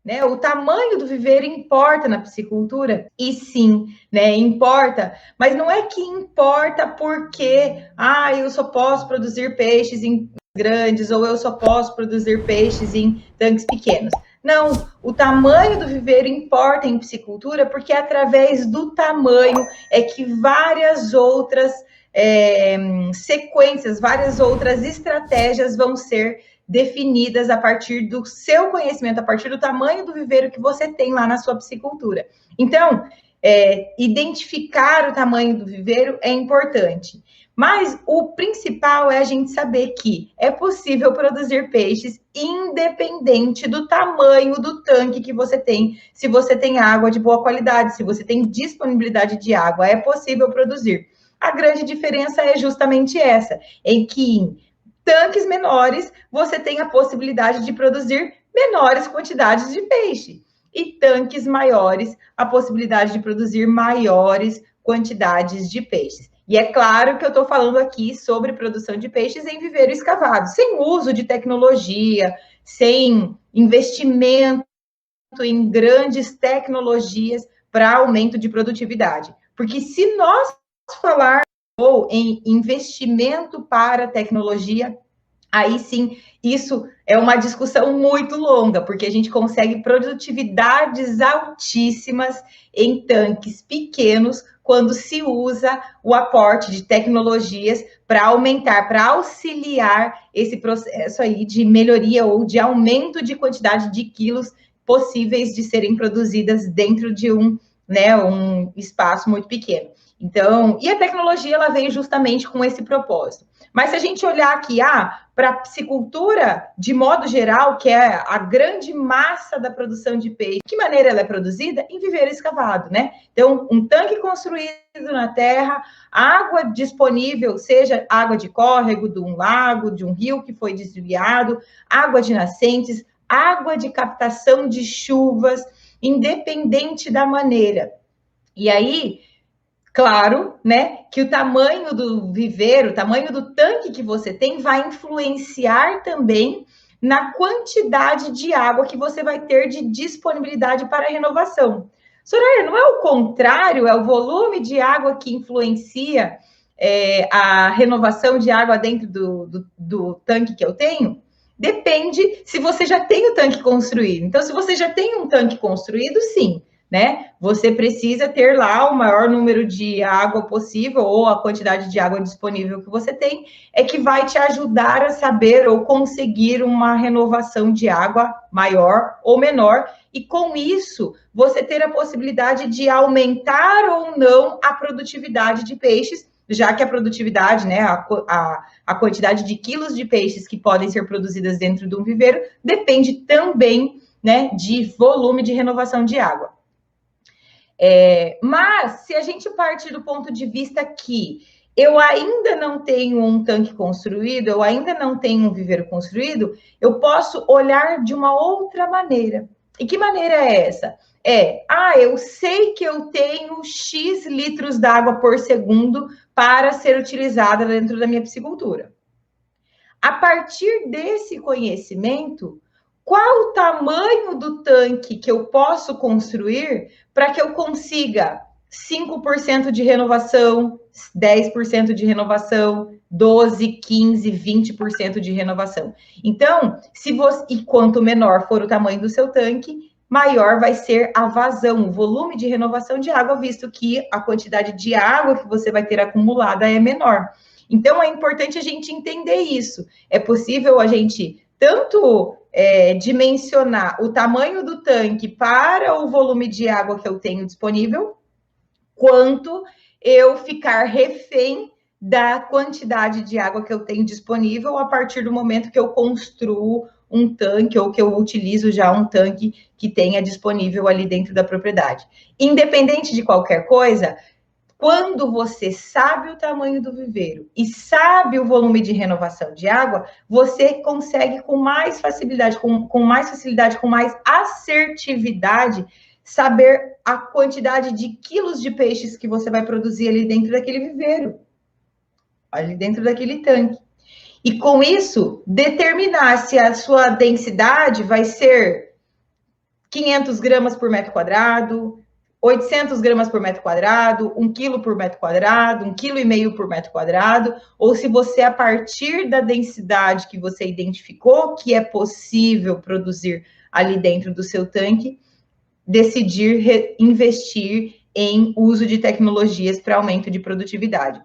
né? O tamanho do viveiro importa na piscicultura? E sim, né? Importa, mas não é que importa porque eu só posso produzir peixes em grandes ou eu só posso produzir peixes em tanques pequenos. Não, o tamanho do viveiro importa em piscicultura porque através do tamanho é que várias outras sequências, várias outras estratégias vão ser definidas a partir do seu conhecimento, a partir do tamanho do viveiro que você tem lá na sua piscicultura. Então, identificar o tamanho do viveiro é importante. Mas o principal é a gente saber que é possível produzir peixes independente do tamanho do tanque que você tem. Se você tem água de boa qualidade, se você tem disponibilidade de água, é possível produzir. A grande diferença é justamente essa, em que em tanques menores você tem a possibilidade de produzir menores quantidades de peixe. E tanques maiores, a possibilidade de produzir maiores quantidades de peixes. E é claro que eu estou falando aqui sobre produção de peixes em viveiro escavado, sem uso de tecnologia, sem investimento em grandes tecnologias para aumento de produtividade. Porque se nós falarmos em investimento para tecnologia, aí sim, isso é uma discussão muito longa, porque a gente consegue produtividades altíssimas em tanques pequenos quando se usa o aporte de tecnologias para aumentar, para auxiliar esse processo aí de melhoria ou de aumento de quantidade de quilos possíveis de serem produzidas dentro de um espaço muito pequeno. Então, e a tecnologia ela veio justamente com esse propósito. Mas se a gente olhar aqui, para a piscicultura, de modo geral, que é a grande massa da produção de peixe, de que maneira ela é produzida? Em viveiro escavado, né? Então, um tanque construído na terra, água disponível, seja água de córrego, de um lago, de um rio que foi desviado, água de nascentes, água de captação de chuvas, independente da maneira. E aí, claro, né, que o tamanho do viveiro, o tamanho do tanque que você tem vai influenciar também na quantidade de água que você vai ter de disponibilidade para a renovação. Soraya, não é o contrário, é o volume de água que influencia a renovação de água dentro do tanque que eu tenho? Depende se você já tem o tanque construído. Então, se você já tem um tanque construído, sim, né? Você precisa ter lá o maior número de água possível ou a quantidade de água disponível que você tem, é que vai te ajudar a saber ou conseguir uma renovação de água maior ou menor, e com isso você ter a possibilidade de aumentar ou não a produtividade de peixes, já que a produtividade, né, a quantidade de quilos de peixes que podem ser produzidas dentro de um viveiro depende também, né, de volume de renovação de água. Mas, se a gente partir do ponto de vista que eu ainda não tenho um tanque construído, eu ainda não tenho um viveiro construído, eu posso olhar de uma outra maneira. E que maneira é essa? Eu sei que eu tenho X litros d'água por segundo para ser utilizada dentro da minha piscicultura. A partir desse conhecimento, qual o tamanho do tanque que eu posso construir para que eu consiga 5% de renovação, 10% de renovação, 12, 15, 20% de renovação. Então, e quanto menor for o tamanho do seu tanque, maior vai ser a vazão, o volume de renovação de água, visto que a quantidade de água que você vai ter acumulada é menor. Então, é importante a gente entender isso. É possível a gente tanto dimensionar o tamanho do tanque para o volume de água que eu tenho disponível, quanto eu ficar refém da quantidade de água que eu tenho disponível a partir do momento que eu construo um tanque ou que eu utilizo já um tanque que tenha disponível ali dentro da propriedade. Independente de qualquer coisa, quando você sabe o tamanho do viveiro e sabe o volume de renovação de água, você consegue com mais facilidade, com mais assertividade, saber a quantidade de quilos de peixes que você vai produzir ali dentro daquele viveiro, ali dentro daquele tanque. E com isso, determinar se a sua densidade vai ser 500 gramas por metro quadrado, 800 gramas por metro quadrado, 1 quilo por metro quadrado, 1,5 quilo por metro quadrado, ou se você, a partir da densidade que você identificou que é possível produzir ali dentro do seu tanque, decidir investir em uso de tecnologias para aumento de produtividade.